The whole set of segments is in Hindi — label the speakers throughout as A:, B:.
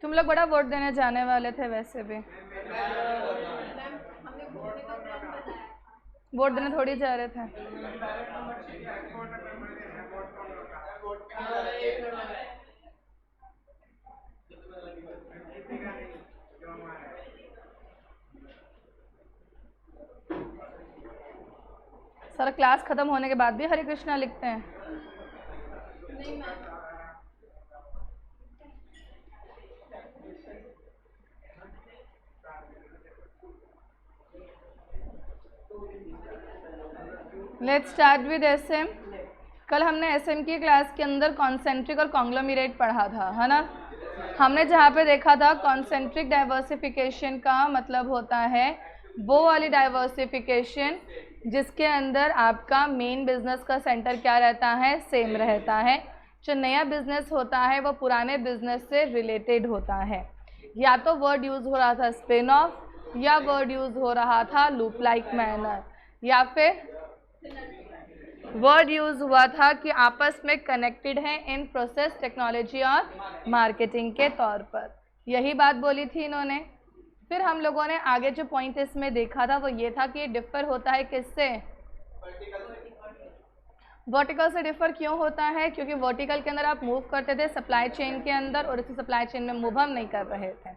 A: तुम लोग बड़ा वोट देने जाने वाले थे वैसे भी, वोट देने थोड़ी जा रहे थे। सारा क्लास खत्म होने के बाद भी हरे कृष्णा लिखते हैं। Let's start with SM. कल हमने एसएम की क्लास के अंदर कॉन्सेंट्रिक और कॉन्ग्लोमेरेट पढ़ा था, है ना। हमने जहाँ पे देखा था कॉन्सेंट्रिक डाइवर्सिफिकेशन का मतलब होता है वो वाली डाइवर्सिफिकेशन जिसके अंदर आपका मेन बिजनेस का सेंटर क्या रहता है, सेम रहता है। जो नया बिजनेस होता है वो पुराने बिजनेस से रिलेटेड होता है। या तो वर्ड यूज़ हो रहा था स्पिन ऑफ, या वर्ड यूज़ हो रहा था लूप लाइक मैनर, या फिर वर्ड यूज़ हुआ था कि आपस में कनेक्टेड है इन प्रोसेस, टेक्नोलॉजी और मार्केटिंग के तौर पर। यही बात बोली थी इन्होंने। फिर हम लोगों ने आगे जो पॉइंट इसमें देखा था वो ये था कि ये डिफ़र होता है किससे, वर्टिकल से डिफ़र क्यों होता है, क्योंकि वर्टिकल के अंदर आप मूव करते थे सप्लाई चेन के अंदर और इसी सप्लाई चेन में मूव हम नहीं कर रहे थे।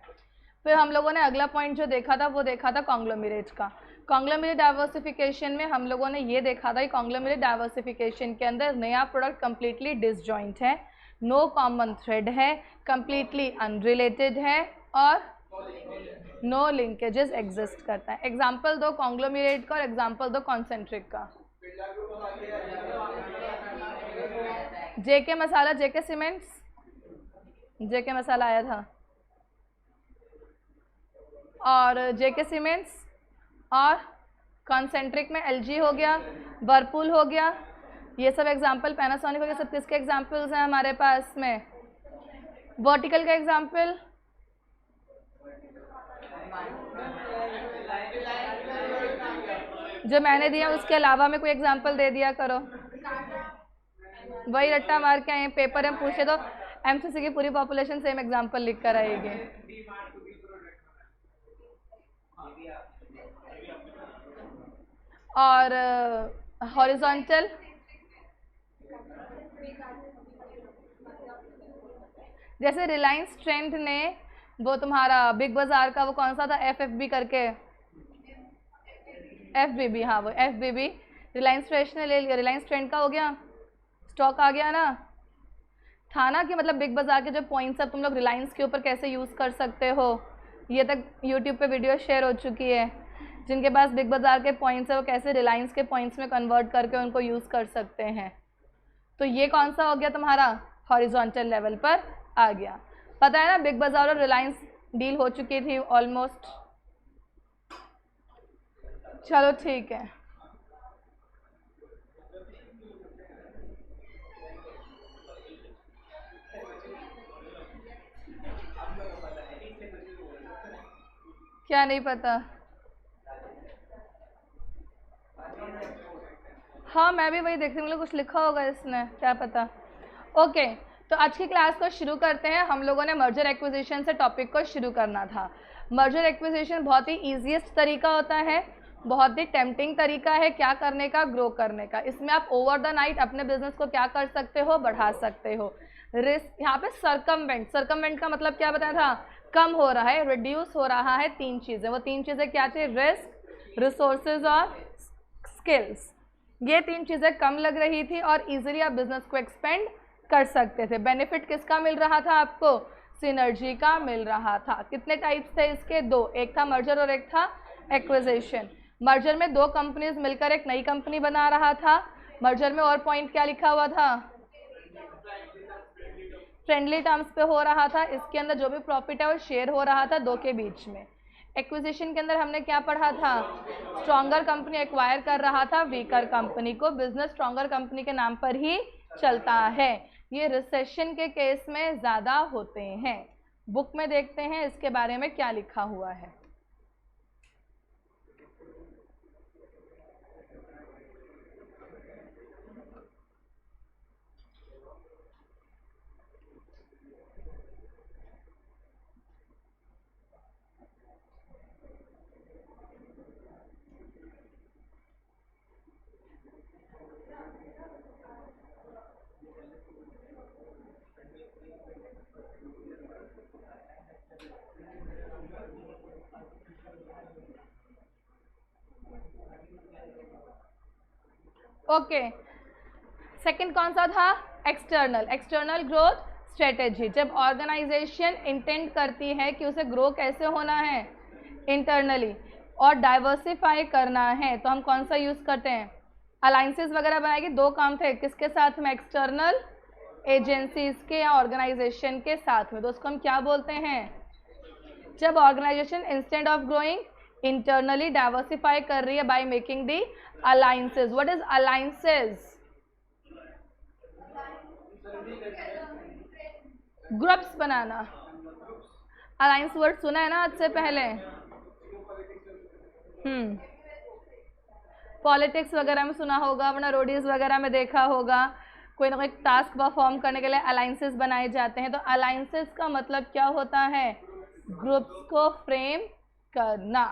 A: फिर हम लोगों ने अगला पॉइंट जो देखा था वो देखा था कॉन्ग्लोमेरेट का। कॉन्ग्लोमेरेट डाइवर्सिफिकेशन में हम लोगों ने ये देखा था कि कॉन्ग्लोमेरेट डाइवर्सिफिकेशन के अंदर नया प्रोडक्ट कम्प्लीटली डिसजॉइंट है, नो कॉमन थ्रेड है, कम्प्लीटली अनरिलेटेड है और नो लिंकेजेस एग्जिस्ट करता है। एग्जाम्पल दो कॉन्ग्लोमेरेट का और एग्जाम्पल दो कॉन्सेंट्रिक का। जेके मसाला, जेके सीमेंट्स, जेके मसाला आया था, और जेके सीमेंट्स, और कॉन्सेंट्रिक में एलजी हो गया, वर्लपूल हो गया। ये सब एग्जाम्पल, पैनासोनिक हो गया। सब किसके एग्जाम्पल्स हैं हमारे पास में? वर्टिकल का एग्जाम्पल जो मैंने दिया उसके अलावा में कोई एग्जाम्पल दे दिया करो। वही रट्टा मार के आए पेपर में पूछे तो एमसीसी की पूरी पॉपुलेशन सेम एग्जाम्पल लिख कर आएगी। और हॉरिजॉन्टल जैसे रिलायंस ट्रेंड ने वो तुम्हारा बिग बाजार का वो कौन सा था, एफएफबी करके, एफबीबी, हाँ वो एफबीबी रिलायंस फ्रेश ने ले लिया। रिलायंस ट्रेंड का हो गया, स्टॉक आ गया ना, था ना कि मतलब बिग बाजार के जो पॉइंट्स अब तुम लोग रिलायंस के ऊपर कैसे यूज़ कर सकते हो, ये तक यूट्यूब पे वीडियो शेयर हो चुकी है। जिनके पास बिग बाजार के पॉइंट्स है वो कैसे रिलायंस के पॉइंट्स में कन्वर्ट करके उनको यूज़ कर सकते हैं। तो ये कौन सा हो गया तुम्हारा, हॉरिजॉन्टल लेवल पर आ गया। पता है ना बिग बाजार और रिलायंस डील हो चुकी थी ऑलमोस्ट। चलो ठीक है, क्या नहीं पता? हाँ मैं भी वही देख रही हूँ, कुछ लिखा होगा इसने, क्या पता। ओके, तो आज की क्लास को शुरू करते हैं। हम लोगों ने मर्जर एक्विजिशन से टॉपिक को शुरू करना था। मर्जर एक्विजिशन बहुत ही ईजीएस्ट तरीका होता है, बहुत ही टेम्पटिंग तरीका है क्या करने का, ग्रो करने का। इसमें आप ओवर द नाइट अपने बिजनेस को क्या कर सकते हो, बढ़ा सकते हो। रिस्क यहाँ पे सरकमवेंट, सरकमवेंट का मतलब क्या बताया था, कम हो रहा है, रिड्यूस हो रहा है। तीन चीज़ें, वो तीन चीज़ें क्या थी, रिस्क, रिसोर्सेज और स्किल्स। ये तीन चीज़ें कम लग रही थी और इजीली आप बिजनेस को एक्सपेंड कर सकते थे। बेनिफिट किसका मिल रहा था आपको, सिनर्जी का मिल रहा था। कितने टाइप्स थे इसके, दो, एक था मर्जर और एक था एक्विजिशन। मर्जर में दो कंपनीज मिलकर एक नई कंपनी बना रहा था। मर्जर में और पॉइंट क्या लिखा हुआ था, फ्रेंडली टर्म्स पे हो रहा था, इसके अंदर जो भी प्रॉफिट है वो शेयर हो रहा था दो के बीच में। एक्विजिशन के अंदर हमने क्या पढ़ा था, स्ट्रॉन्गर कंपनी एक्वायर कर रहा था वीकर कंपनी को, बिजनेस स्ट्रॉन्गर कंपनी के नाम पर ही चलता है। ये रिसेशन के केस में ज़्यादा होते हैं। बुक में देखते हैं इसके बारे में क्या लिखा हुआ है। ओके, सेकंड कौन सा था, एक्सटर्नल ग्रोथ स्ट्रेटेजी। जब ऑर्गेनाइजेशन इंटेंड करती है कि उसे ग्रो कैसे होना है इंटरनली और डाइवर्सिफाई करना है, तो हम कौन सा यूज़ करते हैं, अलाइंसेस वगैरह बनाएगी। दो काम थे, किसके साथ में, एक्सटर्नल एजेंसीज के या ऑर्गेनाइजेशन के साथ में। तो उसको हम क्या बोलते हैं, जब organisation instead of growing internally diversify कर रही है by making the alliances. What is alliances, groups बनाना। अलायंस वर्ड सुना है ना आज से पहले, पॉलिटिक्स वगैरह में सुना होगा, अपना रोडीज वगैरह में देखा होगा, कोई ना कोई टास्क परफॉर्म करने के लिए अलाइंसेस बनाए जाते हैं। तो अलाइंसेस का मतलब क्या होता है, ग्रुप्स को फ्रेम करना।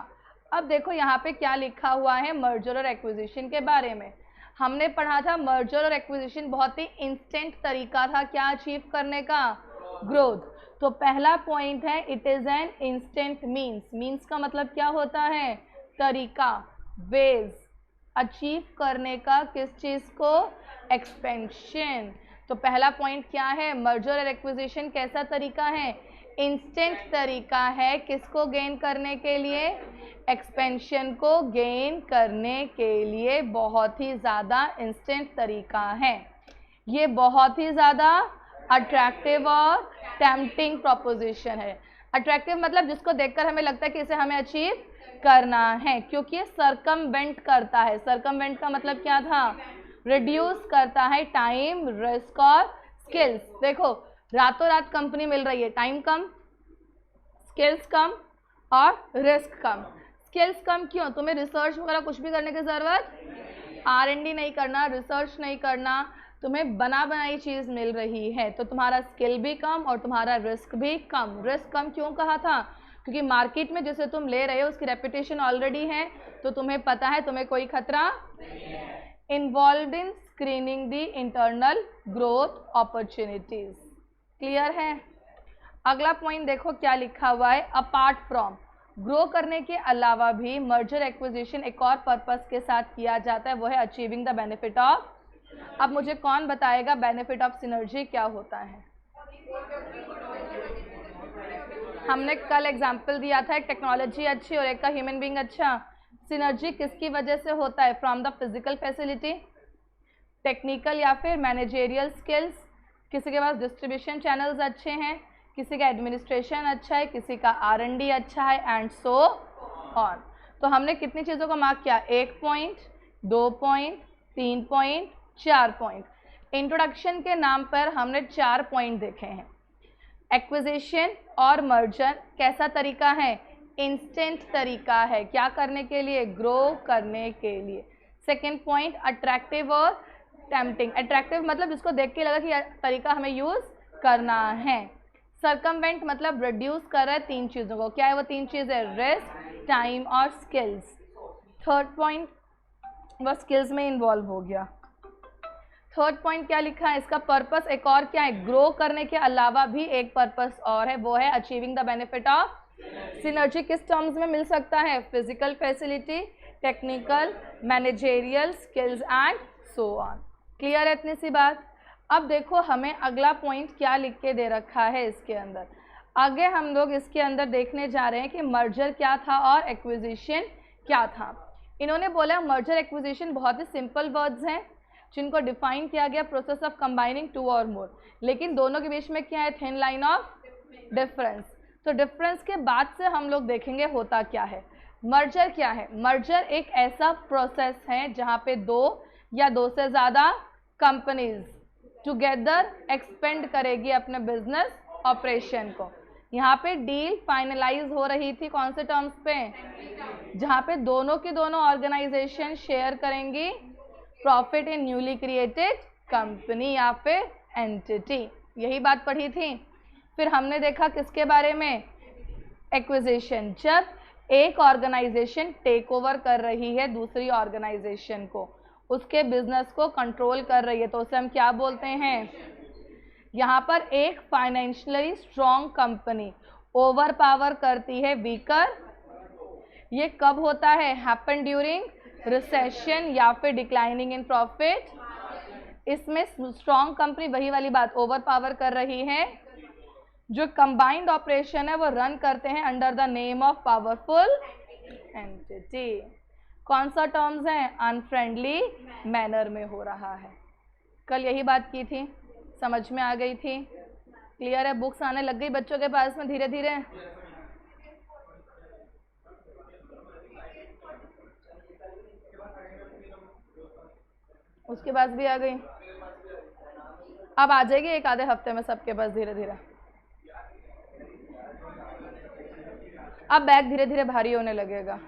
A: अब देखो यहाँ पे क्या लिखा हुआ है मर्जर और एक्विजिशन के बारे में। हमने पढ़ा था मर्जर और एक्विजिशन बहुत ही इंस्टेंट तरीका था क्या अचीव करने का, ग्रोथ। तो पहला पॉइंट है it is an instant means का मतलब क्या होता है, तरीका, वेज अचीव करने का, किस चीज को, एक्सपेंशन। तो पहला पॉइंट क्या है, मर्जर और एक्विजिशन कैसा तरीका है, इंस्टेंट तरीका है, किसको गेन करने के लिए, एक्सपेंशन को गेन करने के लिए बहुत ही ज़्यादा इंस्टेंट तरीका है। ये बहुत ही ज़्यादा अट्रैक्टिव और टेम्पटिंग प्रोपोजिशन है। अट्रैक्टिव मतलब जिसको देखकर हमें लगता है कि इसे हमें अचीव करना है, क्योंकि ये सरकमवेंट करता है। सरकमवेंट का मतलब क्या था, रिड्यूस करता है टाइम, रिस्क और स्किल्स। देखो रातों रात कंपनी मिल रही है, टाइम कम, स्किल्स कम और रिस्क कम। स्किल्स कम क्यों, तुम्हें रिसर्च वगैरह कुछ भी करने की ज़रूरत, R&D नहीं करना, रिसर्च नहीं करना, तुम्हें बना बनाई चीज़ मिल रही है, तो तुम्हारा स्किल भी कम और तुम्हारा रिस्क भी कम। रिस्क कम क्यों कहा था, क्योंकि मार्केट में जिसे तुम ले रहे हो उसकी रेपुटेशन ऑलरेडी है, तो तुम्हें पता है तुम्हें कोई खतरा। Involve in screening the internal growth opportunities, clear है। अगला पॉइंट देखो क्या लिखा हुआ है, अपार्ट फ्रॉम, ग्रो करने के अलावा भी मर्जर एक्विजिशन एक और पर्पस के साथ किया जाता है, वो है अचीविंग द बेनिफिट ऑफ। अब मुझे कौन बताएगा बेनिफिट ऑफ सिनर्जी क्या होता है। हमने कल एग्जाम्पल दिया था, एक टेक्नोलॉजी अच्छी और एक का ह्यूमन बीइंग अच्छा। सिनर्जी किसकी वजह से होता है, from the physical facility, technical या फिर मैनेजेरियल स्किल्स, किसी के पास डिस्ट्रीब्यूशन चैनल्स अच्छे हैं, किसी का एडमिनिस्ट्रेशन अच्छा है, किसी का R&D अच्छा है, एंड सो ऑन। तो हमने कितनी चीज़ों को मार्क किया, 1 point, 2 point, 3 point, 4 point. Introduction के नाम पर हमने 4 पॉइंट देखे हैं। एक्विजिशन और मर्जर कैसा तरीका है, इंस्टेंट तरीका है, क्या करने के लिए, ग्रो करने के लिए। सेकेंड पॉइंट अट्रैक्टिव और टेम्पटिंग। अट्रैक्टिव मतलब जिसको देख के लगा कि यह तरीका हमें यूज़ करना है। सर्कमवेंट मतलब रिड्यूस कर रहा है 3 चीज़ों को, क्या है वो 3 चीज़ें, रिस्क, टाइम और स्किल्स। थर्ड पॉइंट वो स्किल्स में इन्वॉल्व हो गया। थर्ड पॉइंट क्या लिखा है, इसका पर्पस एक और क्या है, ग्रो करने के अलावा भी एक पर्पस और है, वो है achieving the benefit of synergy. किस टर्म्स में मिल सकता है, physical facility, technical, managerial skills and so on. Clear है इतनी सी बात। अब देखो हमें अगला पॉइंट क्या लिख के दे रखा है इसके अंदर। आगे हम लोग इसके अंदर देखने जा रहे हैं कि मर्जर क्या था और एक्विजिशन क्या था। इन्होंने बोला मर्जर एक्विजिशन बहुत ही सिंपल वर्ड्स हैं, जिनको डिफाइन किया गया प्रोसेस ऑफ कंबाइनिंग टू और मोर, लेकिन दोनों के बीच में क्या है, थिन लाइन ऑफ डिफरेंस। तो डिफरेंस के बाद से हम लोग देखेंगे होता क्या है। मर्जर क्या है? मर्जर एक ऐसा प्रोसेस है जहाँ पे दो या दो से ज़्यादा कंपनीज टुगेदर एक्सपेंड करेगी अपने बिजनेस ऑपरेशन को। यहाँ पे डील फाइनलाइज हो रही थी कौन से टर्म्स पे? जहाँ पे दोनों की दोनों ऑर्गेनाइजेशन शेयर करेंगी profit in newly created company या फिर एंटिटी। यही बात पढ़ी थी। फिर हमने देखा किसके बारे में? एक्विजिशन, जब एक ऑर्गेनाइजेशन टेक ओवर कर रही है दूसरी ऑर्गेनाइजेशन को, उसके बिजनेस को कंट्रोल कर रही है, तो उसे हम क्या बोलते हैं? यहाँ पर एक financially strong company over power करती है वीकर। ये कब होता है? हैपन ड्यूरिंग रिसेशन या फिर डिक्लाइनिंग इन प्रॉफिट। इसमें स्ट्रॉन्ग कंपनी, वही वाली बात, ओवर पावर कर रही है। जो कंबाइंड ऑपरेशन है वो रन करते हैं under the name of powerful entity. कौन सा टर्म्स है? अनफ्रेंडली मैनर में हो रहा है। कल यही बात की थी, समझ में आ गई थी? क्लियर है? बुक्स आने लग गई बच्चों के पास में धीरे धीरे। उसके पास भी आ गई, अब आ जाएगी एक आधे हफ्ते में सबके पास धीरे धीरे। अब बैग धीरे धीरे भारी होने लगेगा।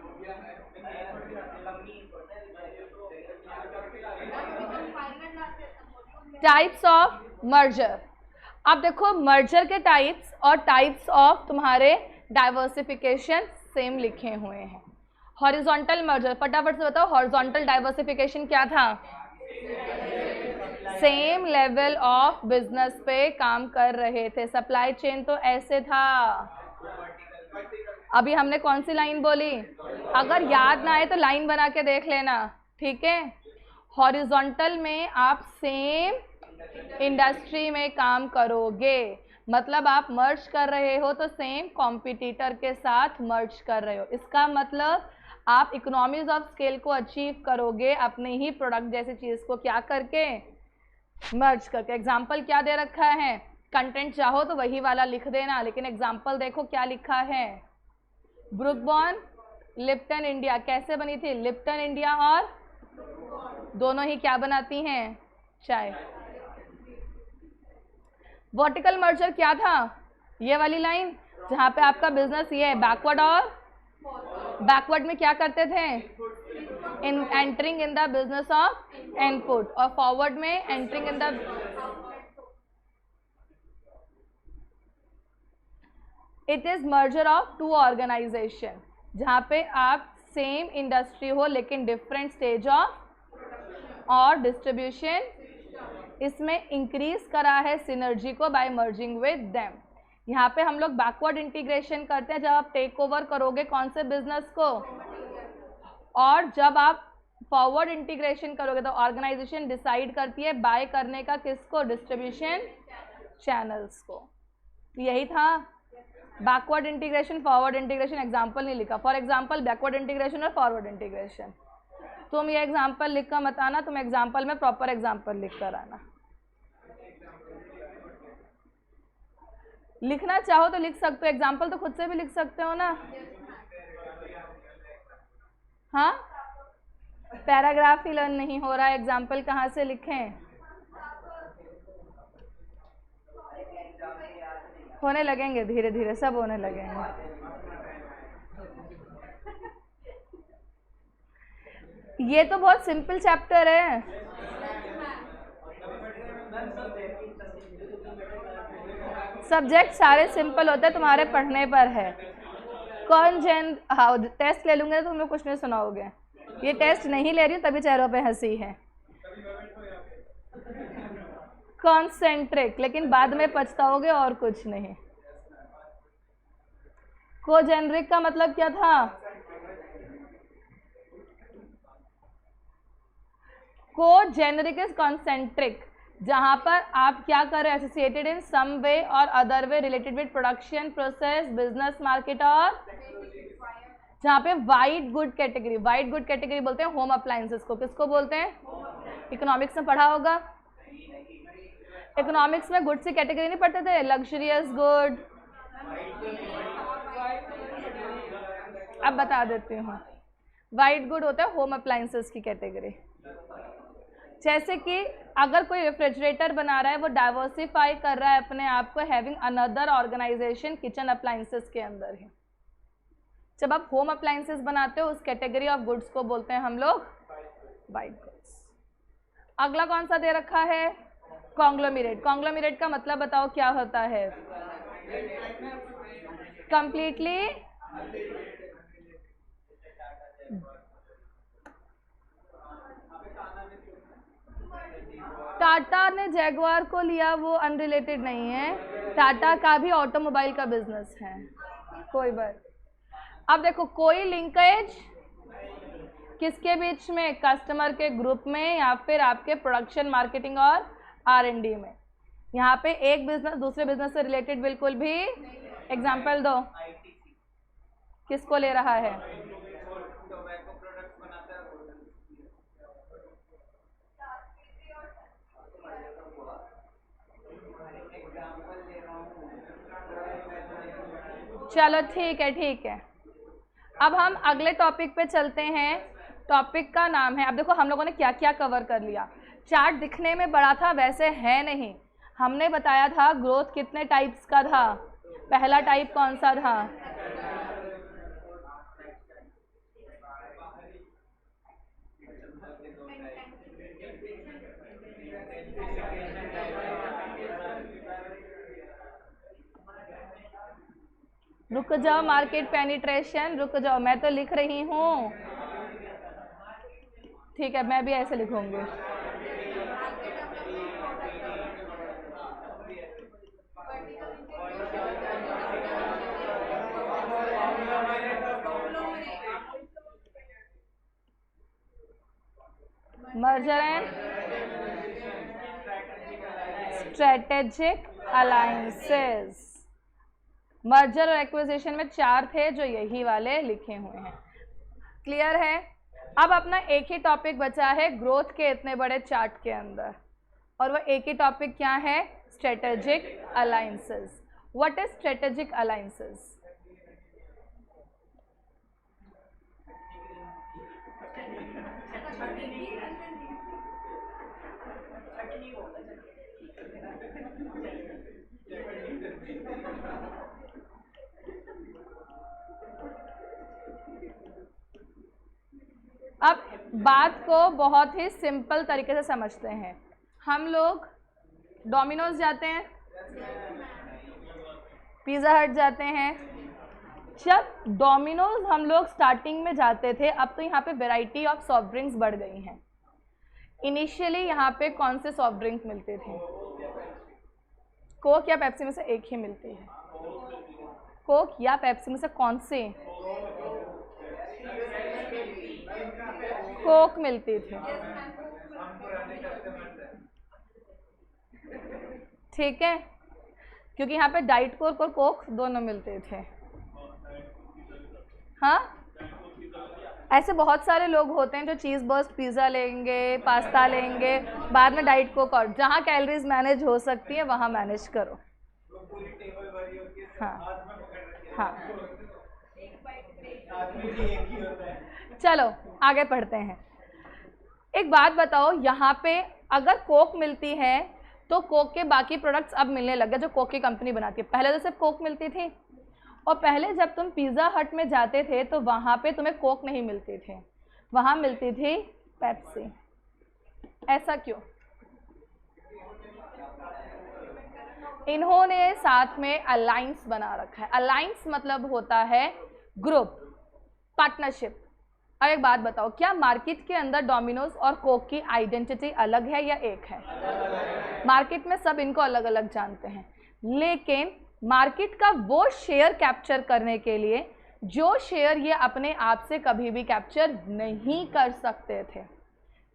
A: Types of merger. अब देखो मर्जर के टाइप्स और टाइप्स ऑफ तुम्हारे डाइवर्सिफिकेशन सेम लिखे हुए हैं। हॉरिजॉन्टल मर्जर, फटाफट से बताओ हॉरिजॉन्टल डाइवर्सिफिकेशन क्या था? सेम लेवल ऑफ बिजनेस पे काम कर रहे थे। सप्लाई चेन तो ऐसे था। अभी हमने कौन सी लाइन बोली? अगर याद ना आए तो लाइन बना के देख लेना, ठीक है? हॉरिजॉन्टल में आप सेम इंडस्ट्री में काम करोगे, मतलब आप मर्ज कर रहे हो तो सेम कॉम्पिटिटर के साथ मर्ज कर रहे हो। इसका मतलब आप इकोनॉमीज ऑफ स्केल को अचीव करोगे अपने ही प्रोडक्ट जैसी चीज़ को क्या करके? मर्ज करके। एग्जाम्पल क्या दे रखा है? कंटेंट चाहो तो वही वाला लिख देना, लेकिन एग्जाम्पल देखो क्या लिखा है। ब्रुक बॉन्ड लिप्टन इंडिया कैसे बनी थी? लिप्टन इंडिया और दोनों ही क्या बनाती हैं? चाय। वर्टिकल मर्जर क्या था? ये वाली लाइन जहाँ पे आपका बिजनेस ये है बैकवर्ड, और बैकवर्ड में क्या करते थे? In entering in the business of input, और फॉरवर्ड में entering in the. It is merger of two organization, जहाँ पे आप सेम इंडस्ट्री हो लेकिन डिफरेंट स्टेज ऑफ और डिस्ट्रीब्यूशन। इसमें इंक्रीज करा है सिनर्जी को बाय मर्जिंग विद देम। यहाँ पे हम लोग बैकवर्ड इंटीग्रेशन करते हैं जब आप टेक ओवर करोगे कौन से बिजनेस को, और जब आप फॉरवर्ड इंटीग्रेशन करोगे तो ऑर्गेनाइजेशन डिसाइड करती है बाय करने का किसको? डिस्ट्रीब्यूशन चैनल्स को। यही था backward integration, forward integration. Example नहीं लिखा, फॉर एग्जाम्पल बैकवर्ड इंटीग्रेशन और फॉरवर्ड इंटीग्रेशन। तुम ये एग्जाम्पल लिख कर मत आना, तुम एग्जाम्पल में प्रॉपर एग्जाम्पल लिख कर आना। लिखना चाहो तो लिख सकते हो, एग्जाम्पल तो खुद से भी लिख सकते हो ना। हाँ, पैराग्राफ ही लर्न नहीं हो रहा है, एग्जाम्पल कहाँ से लिखें? होने लगेंगे धीरे धीरे, सब होने लगेंगे। ये तो बहुत सिंपल चैप्टर है। सब्जेक्ट सारे सिंपल होते हैं, तुम्हारे पढ़ने पर है। कौन जेन, हाँ टेस्ट ले लूँगे तो तुम लोग कुछ नहीं सुनाओगे। ये टेस्ट नहीं ले रही हूँ तभी चेहरों पे हंसी है। कॉन्सेंट्रिक, लेकिन बाद में पछताओगे और कुछ नहीं। कोजेनरिक का मतलब क्या था? कोजेनरिक इज कॉन्सेंट्रिक, जहां पर आप क्या कर रहे हैं? एसोसिएटेड इन सम वे और other way related with production process business market, और जहाँ पे wide good category, wide good category बोलते हैं होम अप्लायंसेस को। किसको बोलते हैं? इकोनॉमिक्स में पढ़ा होगा। इकोनॉमिक्स में गुड्स की कैटेगरी नहीं पढ़ते थे, लग्जरियस गुड। अब बता देती हूँ, वाइट गुड होता है होम अप्लायंसेस की कैटेगरी। जैसे कि अगर कोई रेफ्रिजरेटर बना रहा है, वो डाइवर्सिफाई कर रहा है अपने आप को having another organisation kitchen appliances के अंदर ही। जब आप होम अप्लायंसेस बनाते हो, उस कैटेगरी ऑफ गुड्स को बोलते हैं हम लोग वाइट गुड्स। अगला कौन सा दे रखा है? कॉन्ग्लोमरेट। कॉन्ग्लोमरेट का मतलब बताओ क्या होता है? कंप्लीटली टाटा ने जैगुआर को लिया, वो अनरिलेटेड नहीं है। टाटा का भी ऑटोमोबाइल का बिजनेस है, कोई बात। अब देखो, कोई लिंकेज किसके बीच में? कस्टमर के ग्रुप में या फिर आपके प्रोडक्शन, मार्केटिंग और R&D में। यहाँ पे एक बिजनेस दूसरे बिजनेस से रिलेटेड बिल्कुल भी। एग्जाम्पल दो, किसको ले रहा है? चलो ठीक है, ठीक है। अब हम अगले टॉपिक पे चलते हैं। टॉपिक का नाम है, अब देखो हम लोगों ने क्या क्या कवर कर लिया। चार्ट दिखने में बड़ा था, वैसे है नहीं। हमने बताया था ग्रोथ कितने टाइप्स का था। पहला टाइप कौन सा था? रुक जाओ, मार्केट पेनिट्रेशन, रुक जाओ, मैं तो लिख रही हूँ। ठीक है, मैं भी ऐसे लिखूंगी। Merger and strategic alliances. Merger और एक्विजिशन में 4 थे, जो यही वाले लिखे हुए हैं। क्लियर है? अब अपना एक ही टॉपिक बचा है ग्रोथ के इतने बड़े चार्ट के अंदर, और वह एक ही टॉपिक क्या है? Strategic alliances. What is strategic alliances? अब बात को बहुत ही सिंपल तरीके से समझते हैं। हम लोग डोमिनोज जाते हैं, पिज़्ज़ा हट जाते हैं। जब डोमिनोज हम लोग स्टार्टिंग में जाते थे, अब तो यहाँ पे वैरायटी ऑफ सॉफ्ट ड्रिंक्स बढ़ गई हैं। इनिशियली यहाँ पे कौन से सॉफ्ट ड्रिंक मिलते थे? कोक या पेप्सी में से एक ही मिलती है। कोक या पेप्सी में से कौन से? कोक मिलती थी। ठीक है, क्योंकि यहाँ पे डाइट कोक और कोक दोनों मिलते थे। हाँ, ऐसे बहुत सारे लोग होते हैं जो चीज़ बर्स्ट पिज़्ज़ा लेंगे, पास्ता लेंगे, बाद में डाइट कोक। और जहाँ कैलोरीज मैनेज हो सकती है वहाँ मैनेज करो। हाँ हाँ, चलो आगे पढ़ते हैं। एक बात बताओ, यहाँ पे अगर कोक मिलती है तो कोक के बाकी प्रोडक्ट्स अब मिलने लग गए जो कोक की कंपनी बनाती है। पहले तो सिर्फ कोक मिलती थी, और पहले जब तुम पिज़्ज़ा हट में जाते थे तो वहाँ पे तुम्हें कोक नहीं मिलती थी, वहाँ मिलती थी पेप्सी। ऐसा क्यों? इन्होंने साथ में अलायंस बना रखा है। अलायंस मतलब होता है ग्रुप, पार्टनरशिप। अब एक बात बताओ, क्या मार्केट के अंदर डोमिनोज और कोक की आइडेंटिटी अलग है या एक है? मार्केट में सब इनको अलग अलग जानते हैं, लेकिन मार्केट का वो शेयर कैप्चर करने के लिए जो शेयर ये अपने आप से कभी भी कैप्चर नहीं कर सकते थे।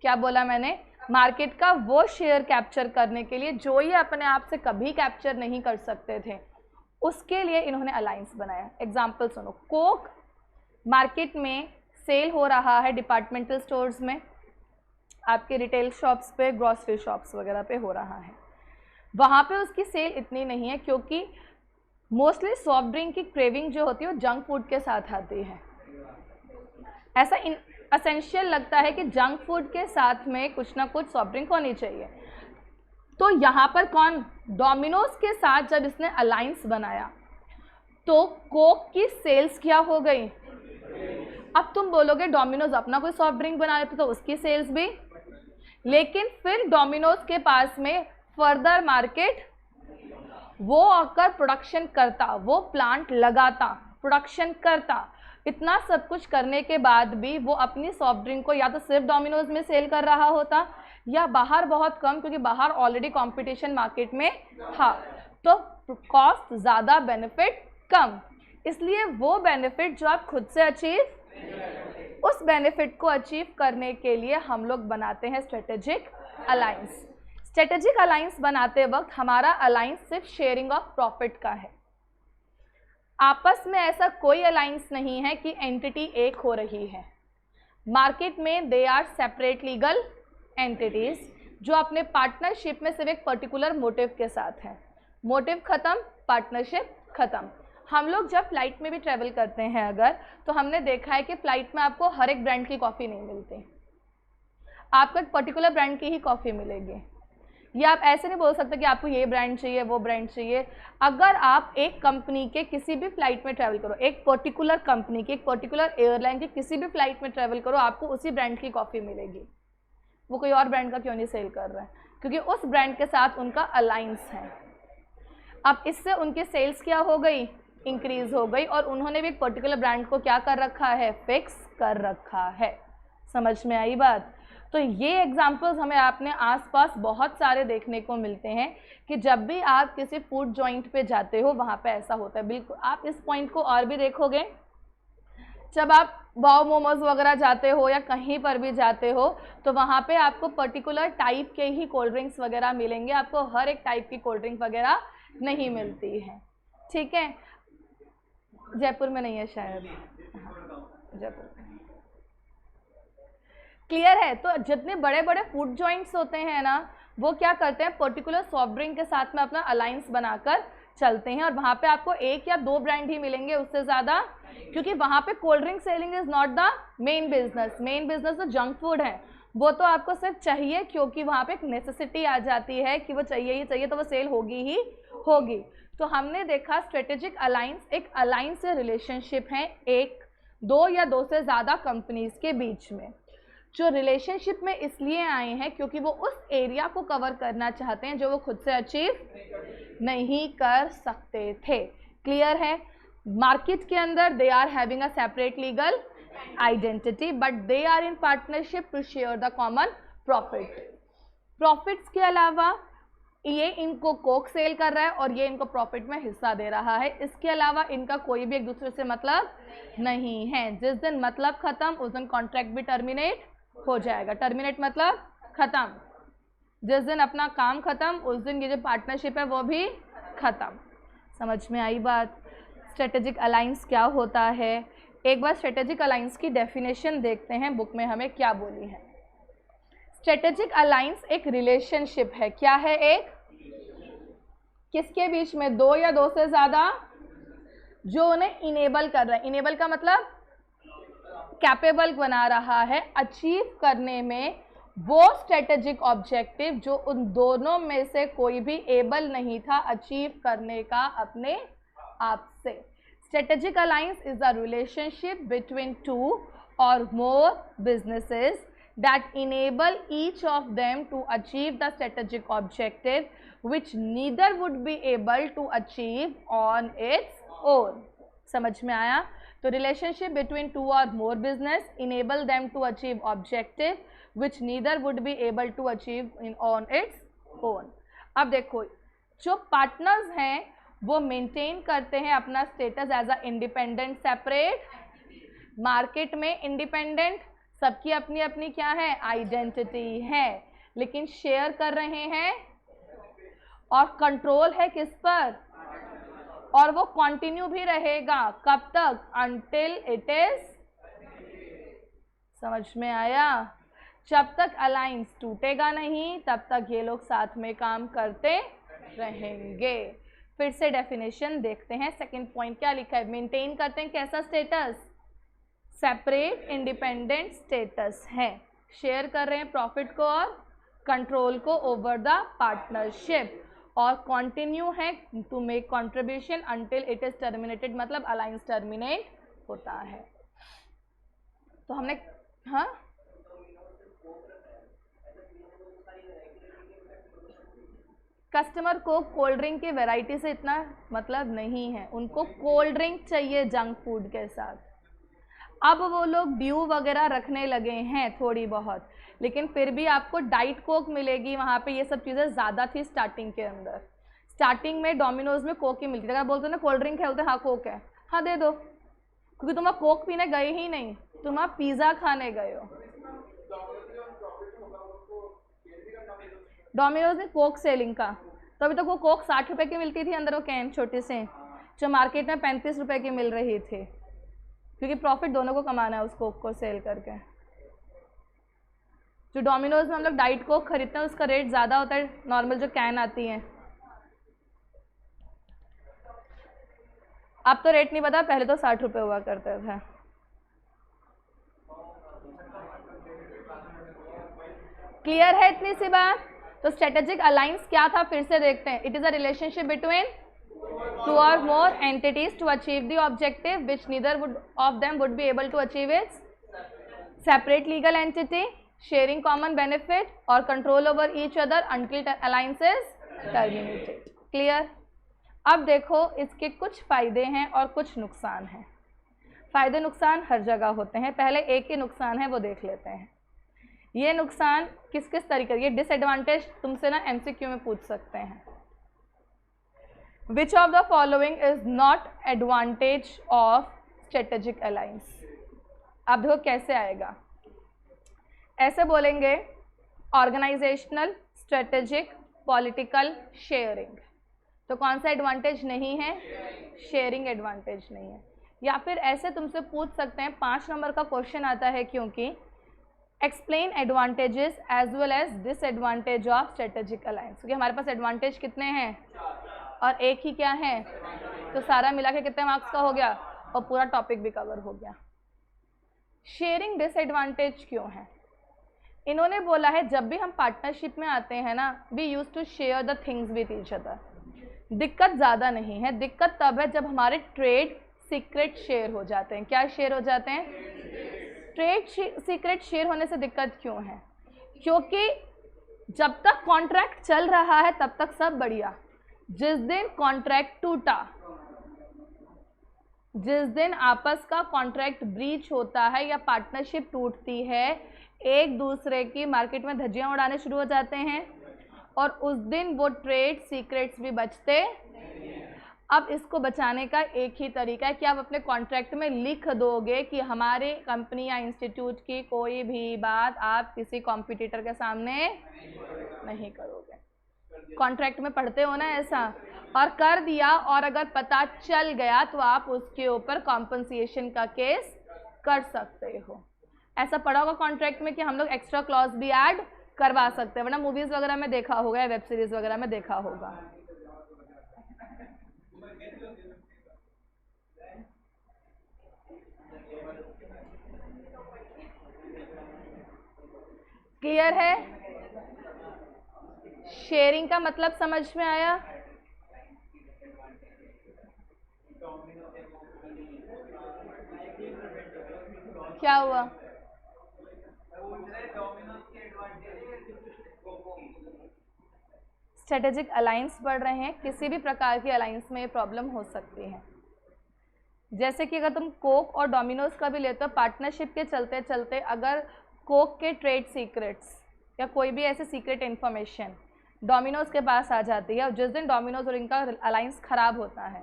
A: क्या बोला मैंने? मार्केट का वो शेयर कैप्चर करने के लिए जो ये अपने आप से कभी कैप्चर नहीं कर सकते थे, उसके लिए इन्होंने अलायंस बनाया। एग्जाम्पल सुनो, कोक मार्केट में सेल हो रहा है डिपार्टमेंटल स्टोर्स में, आपके रिटेल शॉप्स पे, ग्रॉसरी शॉप्स वगैरह पे हो रहा है। वहाँ पे उसकी सेल इतनी नहीं है क्योंकि मोस्टली सॉफ्ट ड्रिंक की क्रेविंग जो होती है वो जंक फूड के साथ आती है। ऐसा असेंशियल लगता है कि जंक फूड के साथ में कुछ ना कुछ सॉफ्ट ड्रिंक होनी चाहिए। तो यहाँ पर कौन, डोमिनोज के साथ जब इसने अलायंस बनाया तो कोक की सेल्स क्या हो गई। अब तुम बोलोगे डोमिनोज अपना कोई सॉफ्ट ड्रिंक बना लेते तो उसकी सेल्स भी, लेकिन फिर डोमिनोज के पास में फर्दर मार्केट, वो आकर प्रोडक्शन करता, वो प्लांट लगाता, प्रोडक्शन करता, इतना सब कुछ करने के बाद भी वो अपनी सॉफ्ट ड्रिंक को या तो सिर्फ डोमिनोज में सेल कर रहा होता या बाहर बहुत कम, क्योंकि बाहर ऑलरेडी कंपटीशन मार्केट में था, तो कॉस्ट ज़्यादा बेनिफिट कम। इसलिए वो बेनिफिट जो आप खुद से अचीव, उस बेनिफिट को अचीव करने के लिए हम लोग बनाते हैं स्ट्रेटेजिक अलायंस। स्ट्रेटेजिक अलायंस बनाते वक्त हमारा अलायंस सिर्फ शेयरिंग ऑफ प्रॉफिट का है। आपस में ऐसा कोई अलायंस नहीं है कि एंटिटी एक हो रही है। मार्केट में they are separate legal entities जो अपने पार्टनरशिप में सिर्फ एक पर्टिकुलर मोटिव के साथ हैं। मोटिव खत्म, पार्टनरशिप खत्म। हम लोग जब फ्लाइट में भी ट्रैवल करते हैं अगर, तो हमने देखा है कि फ़्लाइट में आपको हर एक ब्रांड की कॉफ़ी नहीं मिलती, आपको एक पर्टिकुलर ब्रांड की ही कॉफ़ी मिलेगी। या आप ऐसे नहीं बोल सकते कि आपको ये ब्रांड चाहिए, वो ब्रांड चाहिए। अगर आप एक कंपनी के किसी भी फ्लाइट में ट्रैवल करो, एक पर्टिकुलर कंपनी की, एक पर्टिकुलर एयरलाइन की किसी भी फ्लाइट में ट्रैवल करो, आपको उसी ब्रांड की कॉफ़ी मिलेगी। वो कोई और ब्रांड का क्यों नहीं सेल कर रहा है, क्योंकि उस ब्रांड के साथ उनका अलायंस है। अब इससे उनकी सेल्स क्या हो गई, इंक्रीज हो गई, और उन्होंने भी एक पर्टिकुलर ब्रांड को क्या कर रखा है, फिक्स कर रखा है। समझ में आई बात। तो ये एग्जाम्पल्स हमें अपने आसपास बहुत सारे देखने को मिलते हैं कि जब भी आप किसी फूड जॉइंट पे जाते हो वहाँ पे ऐसा होता है। बिल्कुल आप इस पॉइंट को और भी देखोगे, जब आप वाव मोमोज वगैरह जाते हो या कहीं पर भी जाते हो तो वहाँ पे आपको पर्टिकुलर टाइप के ही कोल्ड ड्रिंक्स वगैरह मिलेंगे, आपको हर एक टाइप की कोल्ड ड्रिंक वगैरह नहीं मिलती है। ठीक है, जयपुर में नहीं है शायद, जयपुर में क्लियर है। तो जितने बड़े बड़े फूड जॉइंट्स होते हैं ना, वो क्या करते हैं, पर्टिकुलर सॉफ्ट ड्रिंक के साथ में अपना अलायंस बनाकर चलते हैं, और वहाँ पे आपको एक या दो ब्रांड ही मिलेंगे, उससे ज़्यादा, क्योंकि वहाँ पे cold drink selling is not the main business. Main business तो जंक फूड है, वो तो आपको सिर्फ चाहिए क्योंकि वहाँ पे एक नेसेसिटी आ जाती है कि वो चाहिए ही चाहिए, तो वो सेल होगी ही होगी। तो हमने देखा स्ट्रेटेजिक अलायंस एक अलायंस से रिलेशनशिप है एक, दो या दो से ज़्यादा कंपनीज के बीच में, जो रिलेशनशिप में इसलिए आए हैं क्योंकि वो उस एरिया को कवर करना चाहते हैं जो वो खुद से अचीव नहीं कर सकते थे। क्लियर है। मार्केट के अंदर they are having a separate legal identity but they are in partnership to share the common profit. Profits के अलावा ये इनको कोक सेल कर रहा है और ये इनको प्रॉफिट में हिस्सा दे रहा है, इसके अलावा इनका कोई भी एक दूसरे से मतलब नहीं है। जिस दिन मतलब खत्म उस दिन कॉन्ट्रैक्ट भी टर्मिनेट हो जाएगा। टर्मिनेट मतलब खत्म, जिस दिन अपना काम खत्म उस दिन ये जो पार्टनरशिप है वो भी खत्म। समझ में आई बात। स्ट्रेटेजिक अलायंस क्या होता है, एक बार स्ट्रेटेजिक अलायंस की डेफिनेशन देखते हैं बुक में हमें क्या बोली है। स्ट्रेटेजिक अलायंस एक रिलेशनशिप है। क्या है, एक किसके बीच में, दो या दो से ज़्यादा, जो उन्हें इनेबल कर रहा है। इनेबल का मतलब कैपेबल बना रहा है अचीव करने में वो स्ट्रेटेजिक ऑब्जेक्टिव जो उन दोनों में से कोई भी एबल नहीं था अचीव करने का अपने आप से। Strategic alliance is a relationship between two और मोर businesses that enable each of them to achieve the strategic objective which neither would be able to achieve on its own. समझ में आया। तो relationship between two or more business enable them to achieve objective which neither would be able to achieve on its own. अब देखो, जो पार्टनर्स हैं वो मेंटेन करते हैं अपना status as a independent separate, market में इंडिपेंडेंट, सबकी अपनी अपनी क्या है, आइडेंटिटी है, लेकिन शेयर कर रहे हैं और कंट्रोल है किस पर, और वो कंटिन्यू भी रहेगा कब तक, अंटिल इट इज, समझ में आया। जब तक अलायंस टूटेगा नहीं तब तक ये लोग साथ में काम करते रहेंगे। फिर से डेफिनेशन देखते हैं। सेकंड पॉइंट क्या लिखा है, मेंटेन करते हैं कैसा स्टेटस, सेपरेट इंडिपेंडेंट स्टेटस है, शेयर कर रहे हैं प्रॉफिट को और कंट्रोल को ओवर द पार्टनरशिप, और कंटिन्यू है to make contribution until it is terminated, मतलब अलायंस टर्मिनेट होता है। तो हमने हाँ कस्टमर को कोल्ड ड्रिंक की वैरायटी से इतना मतलब नहीं है, उनको कोल्ड ड्रिंक चाहिए जंक फूड के साथ। अब वो लोग ड्यू वगैरह रखने लगे हैं थोड़ी बहुत, लेकिन फिर भी आपको डाइट कोक मिलेगी वहाँ पे। ये सब चीज़ें ज़्यादा थी स्टार्टिंग के अंदर। स्टार्टिंग में डोमिनोज में कोक ही मिलती थी। अगर बोलते ना कोल्ड ड्रिंक है, बोलते हाँ कोक है, हाँ दे दो, क्योंकि तुम कोक पीने गए ही नहीं, तुम पिज़्ज़ा खाने गए हो। डोमिनोज ने कोक सेलिंग का, तो अभी तक वो कोक 60 रुपये की मिलती थी अंदर वो कैन छोटी से, जो मार्केट में 35 रुपये की मिल रही थी, क्योंकि प्रॉफिट दोनों को कमाना है उस कोक को सेल करके। जो डोमिनोज में हम लोग डाइट कोक खरीदते हैं उसका रेट ज़्यादा होता है नॉर्मल जो कैन आती है। अब तो रेट नहीं पता, पहले तो 60 रुपये हुआ करते थे। क्लियर है इतनी सी बात? तो स्ट्रेटेजिक अलायंस क्या था फिर से देखते हैं। It is a relationship between two और more entities to achieve the objective which neither would of them would be able to achieve its separate legal entity, sharing common benefit और control over each other until alliance is terminated. Clear? अब देखो इसके कुछ फायदे हैं और कुछ नुकसान हैं। फायदे नुकसान हर जगह होते हैं, पहले एक ही नुकसान है वो देख लेते हैं। ये नुकसान किस किस तरीके, ये डिसएडवांटेज तुमसे ना एमसीक्यू में पूछ सकते हैं। Which of the following is not advantage of strategic alliance? अब देखो कैसे आएगा, ऐसे बोलेंगे ऑर्गेनाइजेशनल, स्ट्रेटेजिक, पॉलिटिकल, शेयरिंग। तो कौन सा एडवांटेज नहीं है? शेयरिंग एडवांटेज नहीं है। या फिर ऐसे तुमसे पूछ सकते हैं, 5 नंबर का क्वेश्चन आता है, क्योंकि explain advantages as well as disadvantage of strategic alliance, क्योंकि हमारे पास एडवांटेज कितने हैं और एक ही क्या है, तो सारा मिला के कितने मार्क्स का हो गया और पूरा टॉपिक भी कवर हो गया। शेयरिंग डिसएडवांटेज क्यों है? इन्होंने बोला है जब भी हम पार्टनरशिप में आते हैं ना, we use to share the things with each other. दिक्कत ज़्यादा नहीं है, दिक्कत तब है जब हमारे ट्रेड सीक्रेट शेयर हो जाते हैं। क्या शेयर हो जाते हैं? ट्रेड सीक्रेट शेयर होने से दिक्कत क्यों है? क्योंकि जब तक कॉन्ट्रैक्ट चल रहा है तब तक सब बढ़िया, जिस दिन कॉन्ट्रैक्ट टूटा, जिस दिन आपस का कॉन्ट्रैक्ट ब्रीच होता है या पार्टनरशिप टूटती है, एक दूसरे की मार्केट में धज्जियां उड़ाने शुरू हो जाते हैं और उस दिन वो ट्रेड सीक्रेट्स भी बचते। अब इसको बचाने का एक ही तरीका है कि आप अपने कॉन्ट्रैक्ट में लिख दोगे कि हमारे कंपनी या इंस्टीट्यूट की कोई भी बात आप किसी कॉम्पिटिटर के सामने नहीं करोगे। कॉन्ट्रैक्ट में पढ़ते हो ना ऐसा, और कर दिया और अगर पता चल गया तो आप उसके ऊपर कॉम्पनसेशन का केस कर सकते हो। ऐसा पढ़ा होगा कॉन्ट्रैक्ट में कि हम लोग एक्स्ट्रा क्लॉज भी ऐड करवा सकते हैं, वरना मूवीज़ वगैरह में देखा होगा या वेब सीरीज़ वगैरह में देखा होगा। क्लियर है? शेयरिंग का मतलब समझ में आया? क्या हुआ? स्ट्रेटेजिक अलायंस पढ़ रहे हैं, किसी भी प्रकार की अलायंस में ये प्रॉब्लम हो सकती है। जैसे कि अगर तुम कोक और डोमिनोज का भी लेते हो, पार्टनरशिप के चलते चलते अगर कोक के ट्रेड सीक्रेट्स या कोई भी ऐसे सीक्रेट इन्फॉर्मेशन डोमिनोज के पास आ जाती है और जिस दिन डोमिनोज और इनका अलायंस ख़राब होता है,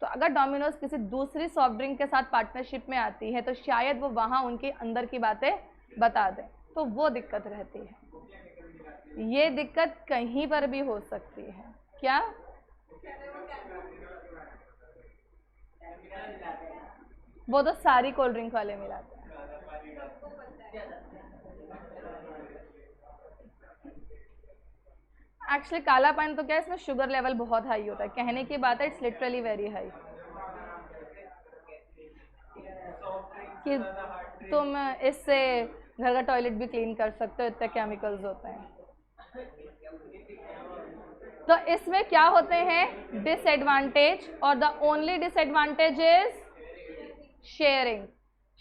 A: तो अगर डोमिनोज किसी दूसरी सॉफ्ट ड्रिंक के साथ पार्टनरशिप में आती है तो शायद वो वहाँ उनके अंदर की बातें बता दें, तो वो दिक्कत रहती है। ये दिक्कत कहीं पर भी हो सकती है। क्या? वो तो सारी कोल्ड ड्रिंक वाले मिलाते हैं। एक्चुअली काला पानी तो क्या है, इसमें शुगर लेवल बहुत हाई होता है, कहने की बात है, इट्स लिटरली वेरी हाई, कि तुम इससे घर का टॉयलेट भी क्लीन कर सकते हो, इतने केमिकल्स होते हैं। तो इसमें क्या होते हैं डिसएडवांटेज, और the only disadvantage is sharing.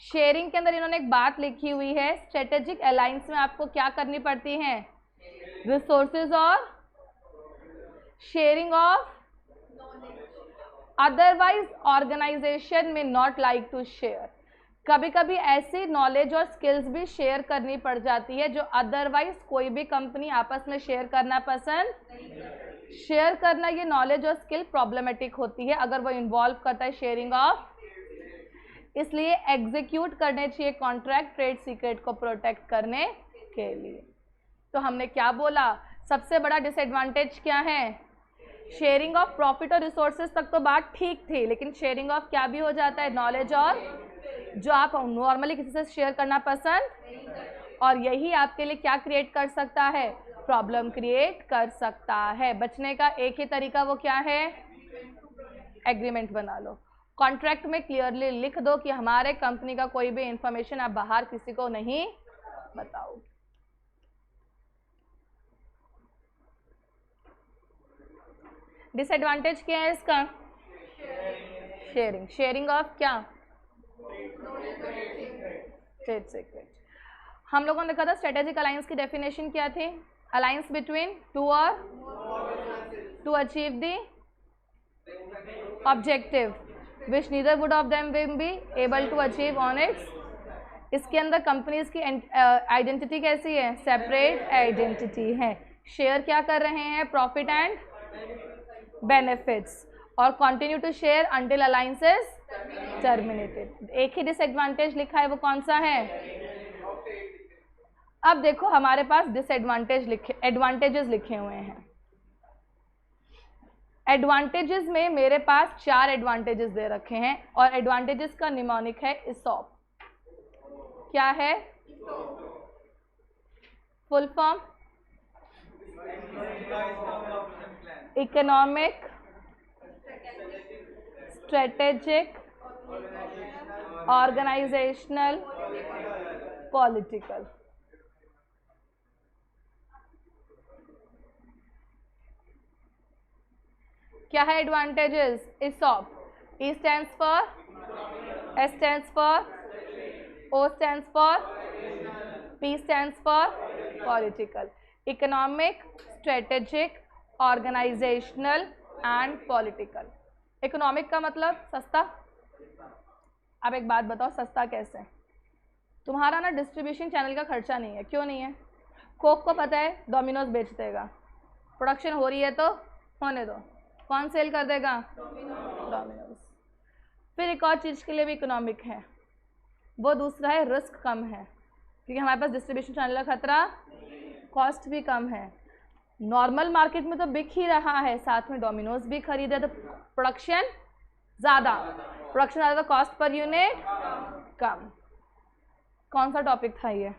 A: Sharing के अंदर इन्होंने एक बात लिखी हुई है, स्ट्रेटेजिक अलायंस में आपको क्या करनी पड़ती है, रिसोर्सेज और शेयरिंग ऑफ, अदरवाइज ऑर्गेनाइजेशन में नॉट लाइक टू शेयर। कभी कभी ऐसी नॉलेज और स्किल्स भी शेयर करनी पड़ जाती है जो अदरवाइज कोई भी कंपनी आपस में शेयर करना पसंद, शेयर करना ये नॉलेज और स्किल प्रॉब्लमेटिक होती है अगर वो इन्वॉल्व करता है शेयरिंग ऑफ। इसलिए एग्जीक्यूट करने चाहिए कॉन्ट्रैक्ट ट्रेड सीक्रेट को प्रोटेक्ट करने के लिए। तो हमने क्या बोला, सबसे बड़ा डिसएडवांटेज क्या है, शेयरिंग ऑफ प्रॉफिट और रिसोर्सेज तक तो बात ठीक थी, लेकिन शेयरिंग ऑफ क्या भी हो जाता है, नॉलेज और, जो आप नॉर्मली किसी से शेयर करना पसंद, और यही आपके लिए क्या क्रिएट कर सकता है, प्रॉब्लम क्रिएट कर सकता है। बचने का एक ही तरीका, वो क्या है, एग्रीमेंट बना लो, कॉन्ट्रैक्ट में क्लियरली लिख दो कि हमारे कंपनी का कोई भी इंफॉर्मेशन आप बाहर किसी को नहीं बताओ। डिसएडवांटेज क्या है इसका, शेयरिंग, शेयरिंग ऑफ क्या, ट्रेड सीक्रेट। हम लोगों ने देखा था स्ट्रेटेजिक अलायंस की डेफिनेशन क्या थी, अलायंस बिटवीन टू और to achieve the objective which neither would of them will be able to achieve on its. इसके अंदर कंपनीज की आइडेंटिटी कैसी है, सेपरेट आइडेंटिटी है, शेयर क्या कर रहे हैं, प्रॉफिट एंड बेनिफिट्स, और continue to share until alliances terminated. एक ही डिसएडवांटेज लिखा है, वो कौन सा है। अब देखो हमारे पास डिसएडवांटेज लिखे, एडवांटेजेस लिखे हुए हैं। एडवांटेजेस में मेरे पास 4 एडवांटेजेस दे रखे हैं, और एडवांटेजेस का निमोनिक है इसॉप। क्या है, full form economic, strategic, organisational, political. क्या है advantages, ESOP, E stands for, S stands for, O stands for, P stands for political, economic, strategic, organisational and political. Economic का मतलब सस्ता। अब एक बात बताओ, सस्ता कैसे, तुम्हारा ना डिस्ट्रीब्यूशन चैनल का खर्चा नहीं है, क्यों नहीं है, कोक को पता है डोमिनोज बेच देगा, प्रोडक्शन हो रही है तो होने दो, कौन सेल कर देगा, डोमिनोज। फिर एक और चीज़ के लिए भी इकोनॉमिक है, वो दूसरा है रिस्क कम है, क्योंकि हमारे पास डिस्ट्रीब्यूशन चैनल का खतरा, कॉस्ट भी कम है। नॉर्मल मार्केट में तो बिक ही रहा है, साथ में डोमिनोज भी खरीदे तो प्रोडक्शन ज़्यादा, प्रोडक्शन ज़्यादा तो कॉस्ट पर यूनिट कम। कौन सा टॉपिक था ये,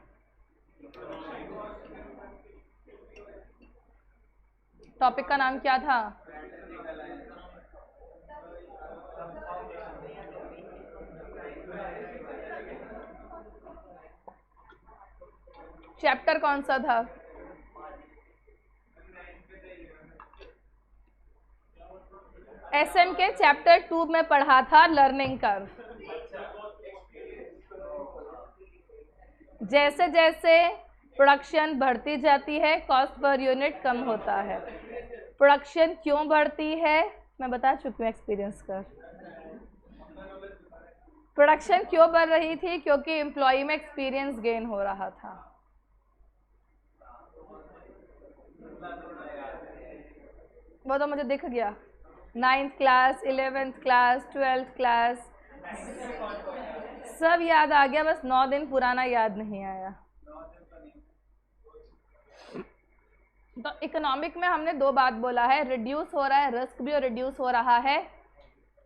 A: टॉपिक का नाम क्या था, चैप्टर कौन सा था, एसएम के चैप्टर 2 में पढ़ा था, लर्निंग कर्व। जैसे जैसे प्रोडक्शन बढ़ती जाती है, कॉस्ट पर यूनिट कम होता है। प्रोडक्शन क्यों बढ़ती है, मैं बता चुकी हूँ एक्सपीरियंस कर। प्रोडक्शन क्यों बढ़ रही थी, क्योंकि एम्प्लॉय में एक्सपीरियंस गेन हो रहा था। वो तो मुझे दिख गया, 9th class, 11th class, 12th class, सब याद आ गया, बस 9 दिन पुराना याद नहीं आया। तो इकोनॉमिक में हमने 2 बात बोला है, रिड्यूस हो रहा है रिस्क भी और रिड्यूस हो रहा है।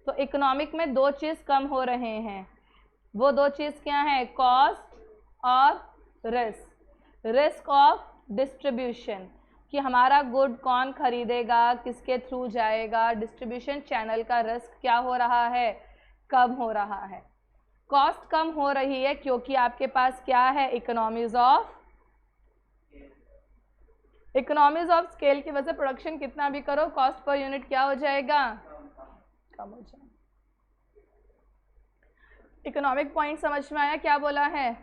A: तो इकोनॉमिक में 2 चीज़ कम हो रहे हैं, वो 2 चीज़ क्या है, कॉस्ट और रिस्क। रिस्क ऑफ डिस्ट्रीब्यूशन, कि हमारा गुड कौन खरीदेगा, किसके थ्रू जाएगा, डिस्ट्रीब्यूशन चैनल का रिस्क क्या हो रहा है, कम हो रहा है। कॉस्ट कम हो रही है क्योंकि आपके पास क्या है, इकोनॉमीज ऑफ स्केल की वजह से प्रोडक्शन कितना भी करो कॉस्ट पर यूनिट क्या हो जाएगा, कम हो जाएगा। इकोनॉमिक पॉइंट समझ में आया, क्या बोला है,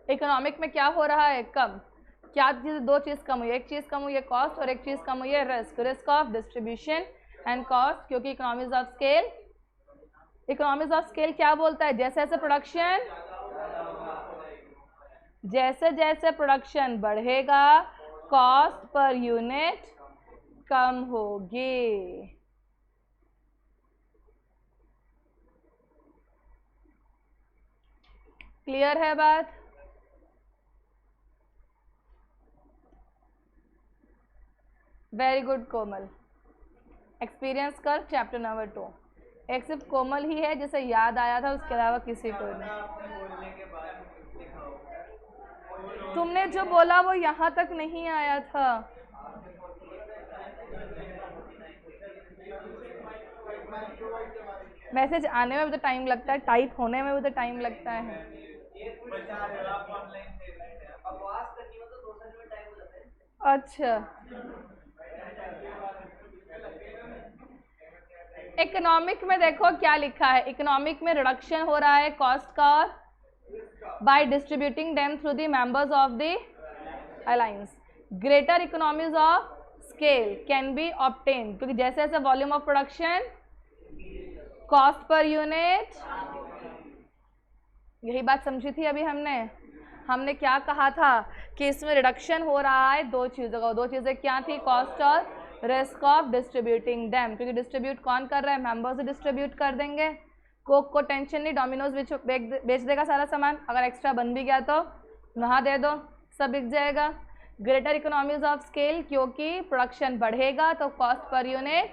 A: इकोनॉमिक में क्या हो रहा है, कम। क्या चीज़, दो चीज़ कम हुई है, एक चीज़ कम हुई है कॉस्ट और एक चीज़ कम हुई है risk, risk of distribution and cost, क्योंकि economies of scale, economies of scale क्या बोलता है, जैसे जैसे प्रोडक्शन बढ़ेगा कॉस्ट पर यूनिट कम होगी। क्लियर है बात? वेरी गुड कोमल, एक्सपीरियंस कर चैप्टर नंबर 2। एक सिर्फ कोमल ही है जिसे याद आया था, उसके अलावा किसी को नहीं। तुमने जो बोला वो यहाँ तक नहीं आया था। मैसेज आने में भी तो टाइम लगता है, टाइप होने में भी तो टाइम लगता है। अच्छा, इकोनॉमिक में देखो क्या लिखा है, इकोनॉमिक में रिडक्शन हो रहा है कॉस्ट का और by distributing them through the members of the alliance. Greater economies of scale can be obtain, क्योंकि जैसे जैसे volume of production, cost per unit, यही बात समझी थी अभी हमने क्या कहा था कि इसमें रिडक्शन हो रहा है दो चीज़ों का। दो चीज़ें क्या थी, कॉस्ट और रिस्क ऑफ डिस्ट्रीब्यूटिंग देम, क्योंकि डिस्ट्रीब्यूट कौन कर रहा है, मेंबर्स डिस्ट्रीब्यूट कर देंगे। कोक को टेंशन नहीं, डोमिनोज बेच देगा सारा सामान, अगर एक्स्ट्रा बन भी गया तो वहाँ दे दो, सब बिक जाएगा। ग्रेटर इकोनॉमीज ऑफ स्केल, क्योंकि प्रोडक्शन बढ़ेगा तो कॉस्ट पर यूनिट,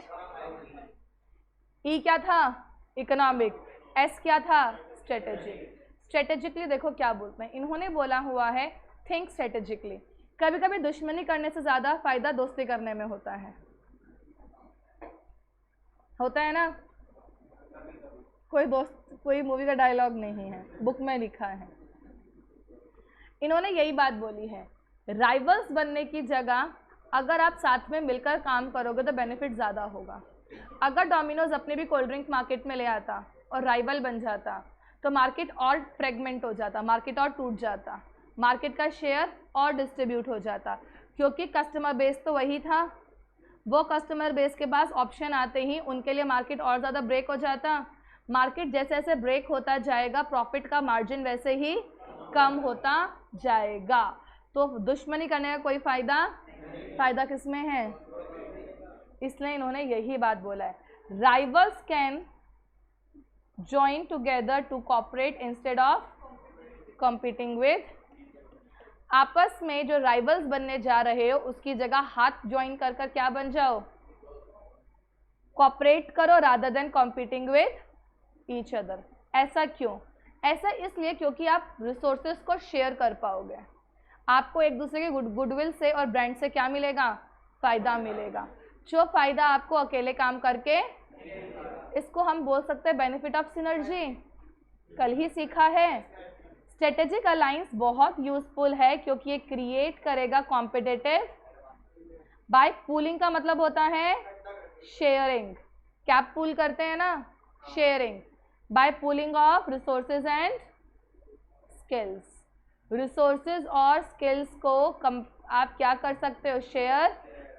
A: ई क्या था, इकोनॉमिक, एस क्या था, स्ट्रेटेजिक। स्ट्रेटेजिकली देखो क्या बोलते हैं, इन्होंने बोला हुआ है थिंक स्ट्रेटेजिकली। कभी कभी दुश्मनी करने से ज़्यादा फायदा दोस्ती करने में होता है ना। कोई मूवी का डायलॉग नहीं है, बुक में लिखा है। इन्होंने यही बात बोली है, राइवल्स बनने की जगह अगर आप साथ में मिलकर काम करोगे तो बेनिफिट ज़्यादा होगा। अगर डोमिनोज अपने भी कोल्ड ड्रिंक मार्केट में ले आता और राइवल बन जाता तो मार्केट और फ्रेगमेंट हो जाता, मार्केट और टूट जाता, मार्केट का शेयर और डिस्ट्रीब्यूट हो जाता, क्योंकि कस्टमर बेस तो वही था। वो कस्टमर बेस के पास ऑप्शन आते ही उनके लिए मार्केट और ज़्यादा ब्रेक हो जाता। मार्केट जैसे जैसे ब्रेक होता जाएगा प्रॉफिट का मार्जिन वैसे ही कम होता जाएगा। तो दुश्मनी करने का कोई फ़ायदा किसमें है, इसलिए इन्होंने यही बात बोला है, rivals can join together to cooperate instead of competing with. आपस में जो राइवल्स बनने जा रहे हो उसकी जगह हाथ ज्वाइन कर कर क्या बन जाओ, कॉपरेट करो rather than competing with each other. ऐसा क्यों, ऐसा इसलिए क्योंकि आप रिसोर्सेज को शेयर कर पाओगे, आपको एक दूसरे के गुडविल से और ब्रांड से क्या मिलेगा, फ़ायदा मिलेगा। जो फ़ायदा आपको अकेले काम करके, इसको हम बोल सकते हैं बेनिफिट ऑफ सिनर्जी, कल ही सीखा है। स्ट्रेटेजिक अलायंस बहुत यूजफुल है क्योंकि ये क्रिएट करेगा कॉम्पिटिटिव बाय पूलिंग का मतलब होता है शेयरिंग, क्या पूल करते हैं ना, sharing, by pooling of resources and skills. Resources और स्किल्स को आप क्या कर सकते हो, शेयर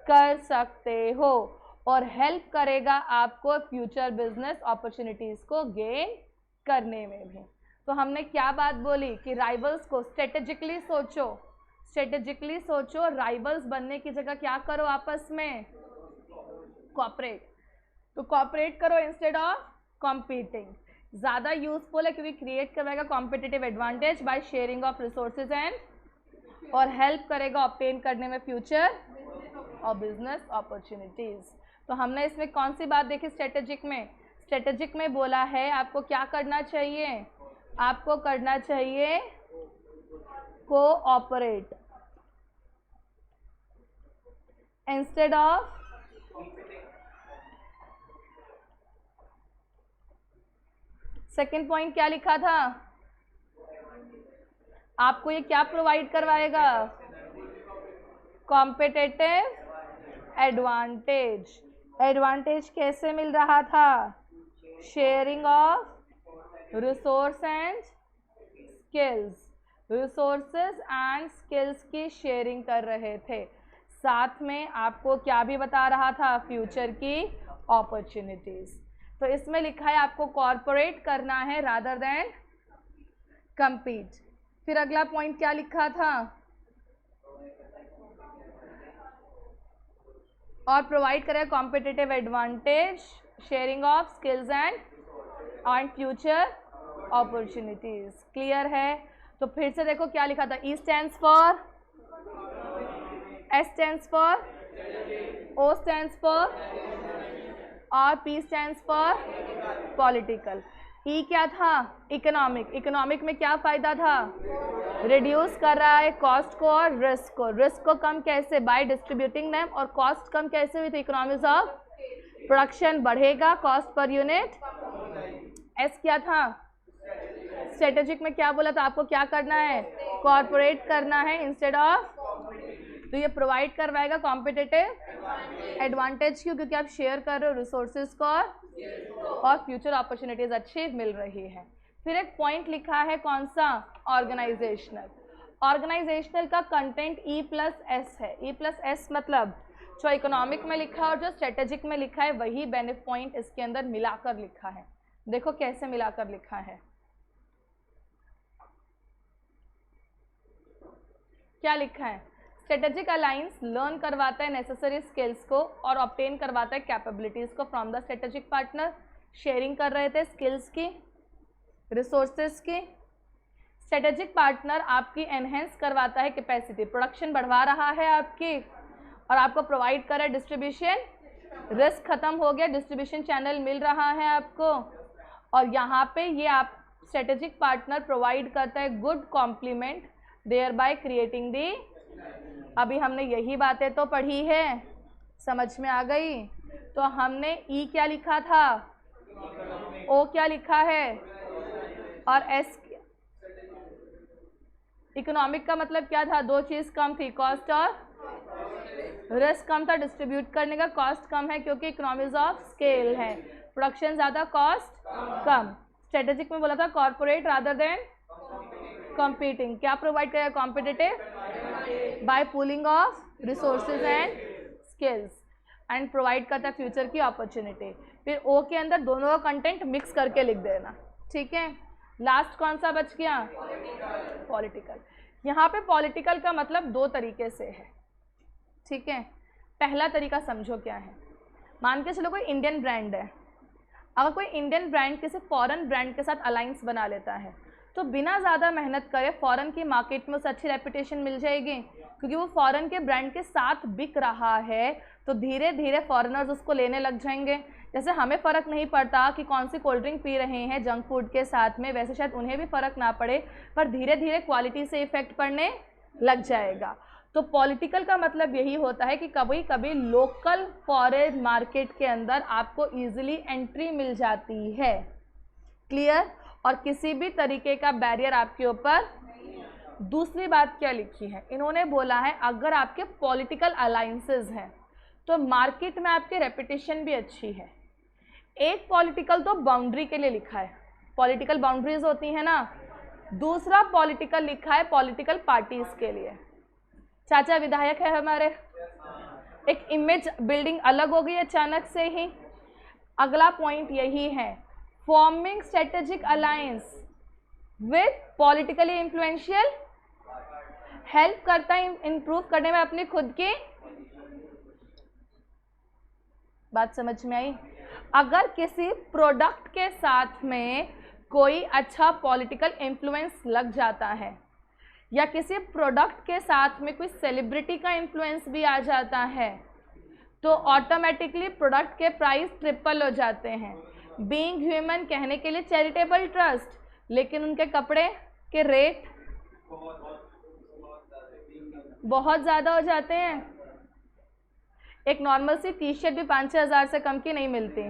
A: कर सकते हो, और हेल्प करेगा आपको फ्यूचर बिजनेस अपॉर्चुनिटीज़ को गेन करने में भी। तो हमने क्या बात बोली कि राइवल्स को स्ट्रेटेजिकली सोचो, राइवल्स बनने की जगह क्या करो, आपस में कॉपरेट। तो कॉपरेट करो इंस्टेड ऑफ कॉम्पीटिंग, ज़्यादा यूजफुल है क्योंकि क्रिएट करवाएगा competitive advantage by sharing of resources and, और हेल्प करेगा ऑब्टेन करने में फ्यूचर और बिजनेस अपॉर्चुनिटीज़। तो हमने इसमें कौन सी बात देखी, स्ट्रेटेजिक में बोला है आपको क्या करना चाहिए, आपको करना चाहिए cooperate. Instead of second point क्या लिखा था, आपको ये क्या प्रोवाइड करवाएगा, कॉम्पिटिटिव एडवांटेज। एडवांटेज कैसे मिल रहा था, sharing of resource and skills, resources and skills की शेयरिंग कर रहे थे। साथ में आपको क्या भी बता रहा था, फ्यूचर की अपॉर्चुनिटीज। तो इसमें लिखा है आपको कॉर्पोरेट करना है रादर देन compete। फिर अगला पॉइंट क्या लिखा था, और प्रोवाइड करें competitive advantage, sharing of skills and future opportunities. Clear है। तो फिर से देखो क्या लिखा था, E stands for, S stands for, O stands for, और P stands for political. E क्या था, इकोनॉमिक। इकोनॉमिक में क्या फायदा था, रिड्यूस कर रहा है कॉस्ट को और रिस्क को। रिस्क को कम कैसे, बाय डिस्ट्रीब्यूटिंग देम। और कॉस्ट कम कैसे हुई थी, इकोनॉमिक्स ऑफ प्रोडक्शन बढ़ेगा, कॉस्ट पर यूनिट। S क्या था, स्ट्रेटेजिक में क्या बोला था, आपको क्या करना है, कॉर्पोरेट करना है इंस्टेड ऑफ। तो ये प्रोवाइड करवाएगा कॉम्पिटिटिव एडवांटेज क्यों, क्योंकि आप शेयर कर रहे हो रिसोर्सेज को और फ्यूचर अपॉर्चुनिटीज अच्छी मिल रही है। फिर एक पॉइंट लिखा है कौन सा, ऑर्गेनाइजेशनल। ऑर्गेनाइजेशनल का कंटेंट E+S है। E+S मतलब जो इकोनॉमिक में लिखा है और जो स्ट्रेटेजिक में लिखा है वही बेनिफिट पॉइंट इसके अंदर मिलाकर लिखा है। देखो कैसे मिलाकर लिखा है, क्या लिखा है, स्ट्रेटेजिक अलायंस लर्न करवाता है नेसेसरी स्किल्स को और ऑब्टेन करवाता है कैपेबिलिटीज को from the strategic partner. Sharing कर रहे थे स्किल्स की, रिसोर्सेज की। स्ट्रेटेजिक पार्टनर आपकी एनहेंस करवाता है कैपेसिटी, प्रोडक्शन बढ़वा रहा है आपकी और आपको प्रोवाइड कर रहा है डिस्ट्रीब्यूशन। रिस्क खत्म हो गया, डिस्ट्रीब्यूशन चैनल मिल रहा है आपको। और यहाँ पे ये आप स्ट्रेटेजिक पार्टनर प्रोवाइड करता है good complement, thereby creating the. अभी हमने यही बातें तो पढ़ी है, समझ में आ गई। तो हमने E क्या लिखा था, O क्या लिखा है और S। इकोनॉमिक का मतलब क्या था, दो चीज कम थी, कॉस्ट और रिस्क कम था, डिस्ट्रीब्यूट करने का कॉस्ट कम है क्योंकि इकोनॉमीज ऑफ स्केल है, प्रोडक्शन ज़्यादा कॉस्ट कम। स्ट्रेटेजिक में बोला था कॉर्पोरेट रादर देन कॉम्पीटिंग। क्या प्रोवाइड करेगा, competitive by pooling of resources and skills and provide करता है फ्यूचर की अपॉर्चुनिटी। फिर O के अंदर दोनों का कंटेंट मिक्स करके लिख देना, ठीक है। लास्ट कौन सा बच गया, पॉलिटिकल। यहाँ पे पॉलिटिकल का मतलब दो तरीके से है, ठीक है। पहला तरीका समझो क्या है, मान के चलो कोई इंडियन ब्रांड है, अगर कोई इंडियन ब्रांड किसी फॉरेन ब्रांड के साथ अलायंस बना लेता है तो बिना ज़्यादा मेहनत करे फॉरेन की मार्केट में उसे अच्छी रेपुटेशन मिल जाएगी क्योंकि वो फॉरेन के ब्रांड के साथ बिक रहा है। तो धीरे धीरे फॉरेनर्स उसको लेने लग जाएंगे। जैसे हमें फ़र्क नहीं पड़ता कि कौन सी कोल्ड ड्रिंक पी रहे हैं जंक फूड के साथ में, वैसे शायद उन्हें भी फ़र्क ना पड़े पर धीरे धीरे क्वालिटी से इफ़ेक्ट पड़ने लग जाएगा। तो पॉलिटिकल का मतलब यही होता है कि कभी कभी लोकल फॉरेन मार्केट के अंदर आपको ईजिली एंट्री मिल जाती है, क्लियर, और किसी भी तरीके का बैरियर आपके ऊपर। दूसरी बात क्या लिखी है, इन्होंने बोला है अगर आपके पॉलिटिकल अलायंसेस हैं तो मार्केट में आपकी रेपुटेशन भी अच्छी है। एक पॉलिटिकल तो बाउंड्री के लिए लिखा है, पॉलिटिकल बाउंड्रीज होती है ना, दूसरा पॉलिटिकल लिखा है पॉलिटिकल पार्टीज के लिए। चाचा विधायक है हमारे, एक इमेज बिल्डिंग अलग हो गई अचानक से ही। अगला पॉइंट यही है, forming strategic alliance with politically influential, help करता है इंप्रूव करने में अपनी खुद की। बात समझ में आई। अगर किसी प्रोडक्ट के साथ में कोई अच्छा पॉलिटिकल इन्फ्लुएंस लग जाता है या किसी प्रोडक्ट के साथ में कोई सेलिब्रिटी का इन्फ्लुएंस भी आ जाता है तो ऑटोमेटिकली प्रोडक्ट के प्राइस ट्रिपल हो जाते हैं। बीइंग ह्यूमन कहने के लिए चैरिटेबल ट्रस्ट, लेकिन उनके कपड़े के रेट बहुत ज़्यादा हो जाते हैं। एक नॉर्मल सी टी शर्ट भी 5-6 हज़ार से कम की नहीं मिलती।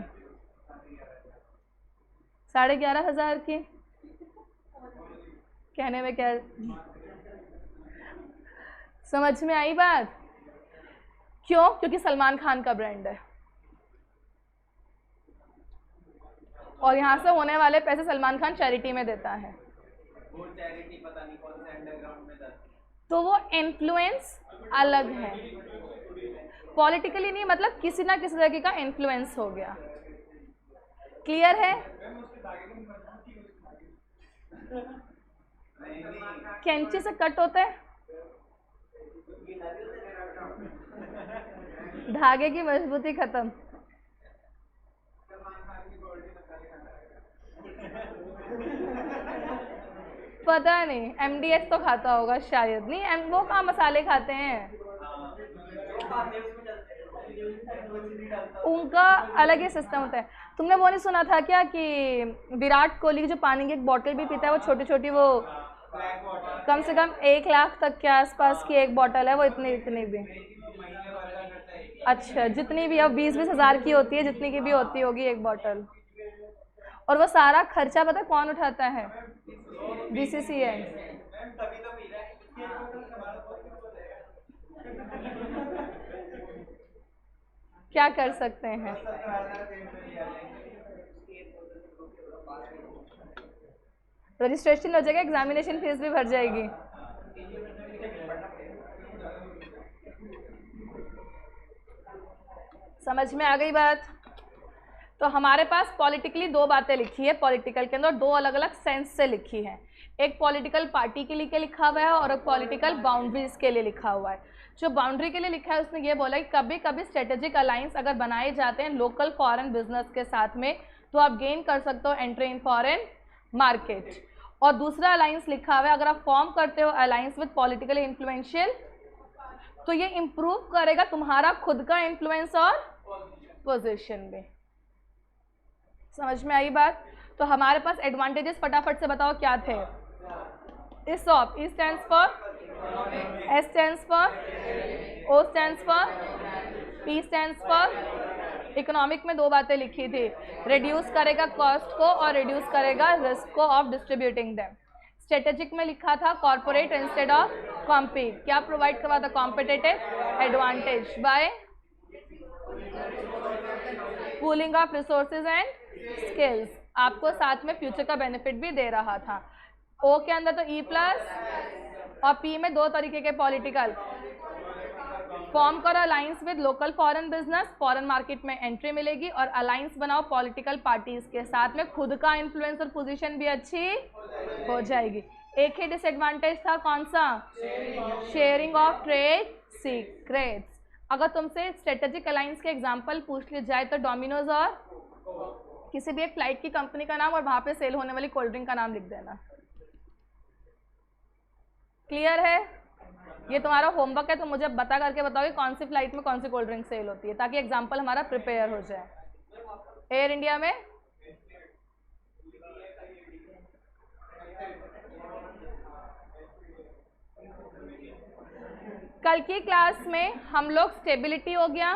A: 11,500 की, कहने में क्या, समझ में आई बात? क्यों? क्योंकि सलमान खान का ब्रांड है और यहाँ से होने वाले पैसे सलमान खान चैरिटी में देता है।
B: वो चैरिटी पता नहीं कौन से अंडरग्राउंड में जाती है।
A: तो वो इन्फ्लुएंस अलग है, पॉलिटिकली नहीं, मतलब किसी ना किसी तरीके का इन्फ्लुएंस हो गया। क्लियर है? कैंची से कट होता है, धागे की मजबूती खत्म। पता नहीं, MDH तो खाता होगा शायद, नहीं वो कहाँ मसाले खाते हैं, उनका अलग ही सिस्टम होता है। तुमने वो नहीं सुना था क्या कि विराट कोहली जो पानी की एक बोतल भी पीता है, वो छोटी छोटी, वो कम से कम 1 लाख तक के आसपास की एक बोतल है, वो इतनी भी, अच्छा जितनी भी, अब 20-20 हज़ार की होती है, जितनी की भी होती होगी एक बोतल, और वो सारा खर्चा पता कौन उठाता है? BCCI। क्या कर सकते हैं, रजिस्ट्रेशन हो जाएगा, एग्जामिनेशन फीस भी भर जाएगी। समझ में आ गई बात? तो हमारे पास पॉलिटिकली 2 बातें लिखी है, पॉलिटिकल के अंदर 2 अलग अलग सेंस से लिखी है। एक पॉलिटिकल पार्टी के लिए लिखा हुआ है और एक पॉलिटिकल बाउंड्रीज के लिए लिखा हुआ है। जो बाउंड्री के लिए लिखा है उसने ये बोला कि कभी कभी स्ट्रेटेजिक अलायंस अगर बनाए जाते हैं लोकल फॉरेन बिजनेस के साथ में, तो आप गेन कर सकते हो एंट्री इन फॉरेन मार्केट। और दूसरा अलायंस लिखा हुआ है, अगर आप फॉर्म करते हो अलायंस विद पॉलिटिकली इन्फ्लुएंशियल, तो ये इम्प्रूव करेगा तुम्हारा खुद का इन्फ्लुएंस और पोजीशन में। समझ में आई बात? तो हमारे पास एडवांटेजेस फटाफट से बताओ क्या थे। ESOP, E stands for, S stands for, O stands for, P stands for। Economic में 2 बातें लिखी थी, रिड्यूस करेगा कॉस्ट को और रिड्यूस करेगा रिस्क को ऑफ डिस्ट्रीब्यूटिंग देम। स्ट्रेटेजिक में लिखा था कॉर्पोरेट इंस्टेड ऑफ कॉम्पीट, क्या प्रोवाइड करवा था? Competitive advantage by pooling of resources and skills, आपको साथ में फ्यूचर का बेनिफिट भी दे रहा था। ओ के अंदर तो E प्लस और P में 2 तरीके के पॉलिटिकल, फॉर्म करो alliance with local foreign business, foreign market में एंट्री मिलेगी, और अलायंस बनाओ पॉलिटिकल पार्टीज के साथ में, खुद का इन्फ्लुएंस और पोजीशन भी अच्छी हो जाएगी। एक ही डिसएडवांटेज था, कौन सा? Sharing of trade secrets. अगर तुमसे स्ट्रेटेजिक अलायंस के एग्जाम्पल पूछ लिया जाए तो डोमिनोज और किसी भी एक फ्लाइट की कंपनी का नाम और वहां पे सेल होने वाली कोल्ड ड्रिंक का नाम लिख देना। क्लियर है? ये तुम्हारा होमवर्क है, तो मुझे बता करके बताओगे कौन सी फ्लाइट में कौन सी कोल्ड ड्रिंक सेल होती है, ताकि एग्जाम्पल हमारा प्रिपेयर हो जाए। एयर इंडिया में कल की क्लास में हम लोग स्टेबिलिटी हो गया,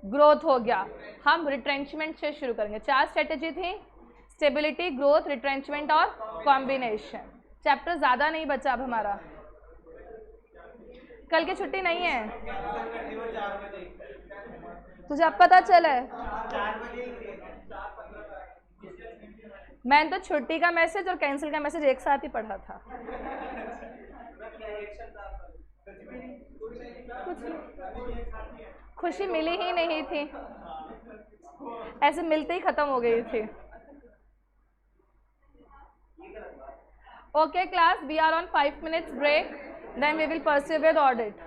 A: ग्रोथ हो गया, हम रिट्रेंचमेंट से शुरू करेंगे। 4 स्ट्रेटेजी थी, स्टेबिलिटी, ग्रोथ, रिट्रेंचमेंट और कॉम्बिनेशन। चैप्टर ज़्यादा नहीं बचा अब हमारा, कल की छुट्टी नहीं है, तुझे अब पता चला है? मैंने तो छुट्टी का मैसेज और कैंसिल का मैसेज एक साथ ही पढ़ा था। कुछ खुशी मिली ही नहीं थी, ऐसे मिलते ही खत्म हो गई थी। Okay class, we are on 5 minutes break, then we will pursue with audit.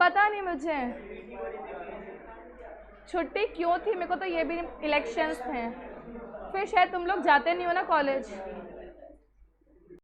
A: पता नहीं मुझे छुट्टी क्यों थी, मेरे को तो ये भी इलेक्शंस थे, फिर शायद तुम लोग जाते नहीं हो ना कॉलेज।